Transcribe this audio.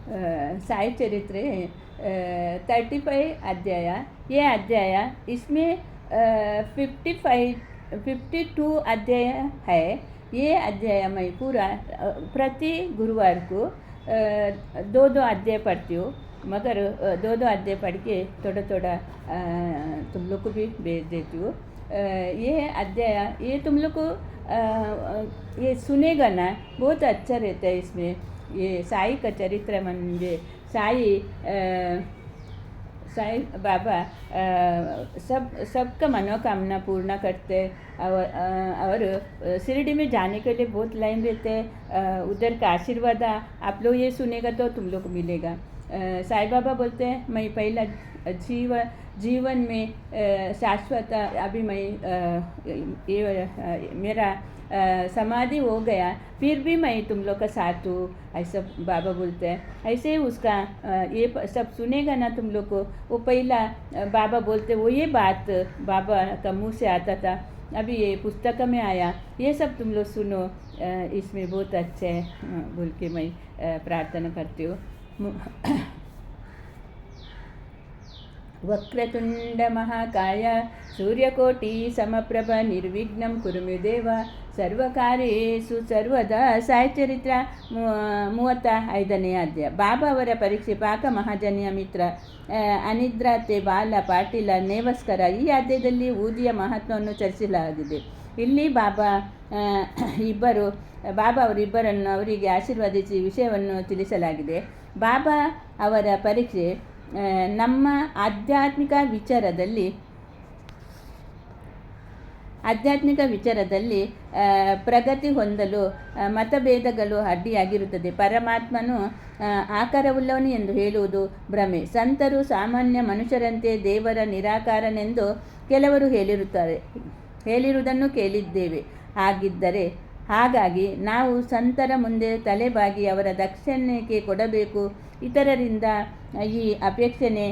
साई चरित्र 35 अध्याय। ये अध्याय इसमें 52 अध्याय है। ये अध्याय मैं पूरा प्रति गुरुवार को 2 अध्याय पढ़ती हूँ, मगर 2 अध्याय पढ़ के थोड़ा थोड़ा तुम लोग को भी भेज देती हूँ। ये अध्याय ये तुम लोग को ये सुनेगा ना, बहुत अच्छा रहता है। इसमें ये साई का चरित्र म्हणजे साई बाबा सबका मनोकामना पूर्ण करते और शिरडी में जाने के लिए बहुत लाइन रहते हैं। उधर का आशीर्वाद आप लोग ये सुनेगा तो तुम लोग को मिलेगा। साई बाबा बोलते हैं, मैं पहला जीवन में शाश्वत अभी मैं ये मेरा समाधि हो गया, फिर भी मैं तुम लोग का साथ हूँ, ऐसा बाबा बोलते हैं। ऐसे ही उसका ये सब सुनेगा ना तुम लोग को, वो पहला बाबा बोलते वो ये बात बाबा का मुँह से आता था, अभी ये पुस्तक में आया, ये सब तुम लोग सुनो, इसमें बहुत अच्छे है बोल के मैं प्रार्थना करती हूँ। वक्रतुंड महाकाय सूर्यकोटि समप्रभ निर्विघ्नं कुरु मे देव ಸರ್ವಕಾರ್ಯೇಷು ಸರ್ವದಾ. ಸಾಯಿ ಚರಿತ್ರ 35ನೇ ಅಧ್ಯಾಯ. ಬಾಬಾ ಅವರ ಪರೀಕ್ಷೆ, ಪಾಕ ಮಹಾಜನಿಯ ಮಿತ್ರ, ಅನಿದ್ರಾತೆ, ಬಾಲ, ಪಾಟೀಲ, ನೇವಸ್ಕರ. ಈ ಅಧ್ಯಾಯದಲ್ಲಿ ಊದಿಯ ಮಹತ್ವವನ್ನು ಚರ್ಚಿಸಲಾಗಿದೆ. ಇಲ್ಲಿ ಬಾಬಾ ಅವರಿಬ್ಬರನ್ನು ಅವರಿಗೆ ಆಶೀರ್ವದಿಸಿ ವಿಷಯವನ್ನು ತಿಳಿಸಲಾಗಿದೆ. ಬಾಬಾ ಅವರ ಪರೀಕ್ಷೆ ನಮ್ಮ ಆಧ್ಯಾತ್ಮಿಕ ವಿಚಾರದಲ್ಲಿ ಪ್ರಗತಿ ಹೊಂದಲು ಮತಭೇದಗಳು ಅಡ್ಡಿಯಾಗಿರುತ್ತದೆ. ಪರಮಾತ್ಮನು ಆಕಾರವುಳ್ಳವನು ಎಂದು ಹೇಳುವುದು ಭ್ರಮೆ. ಸಂತರು ಸಾಮಾನ್ಯ ಮನುಷ್ಯರಂತೆ ದೇವರ ನಿರಾಕಾರನೆಂದು ಕೆಲವರು ಹೇಳಿರುವುದನ್ನು ಕೇಳಿದ್ದೇವೆ. ಹಾಗಾಗಿ ನಾವು ಸಂತರ ಮುಂದೆ ತಲೆಬಾಗಿ ಅವರ ದಕ್ಷಿಣೆ ಕೊಡಬೇಕು. ಇತರರಿಂದ ಈ ಅಪೇಕ್ಷಣೆ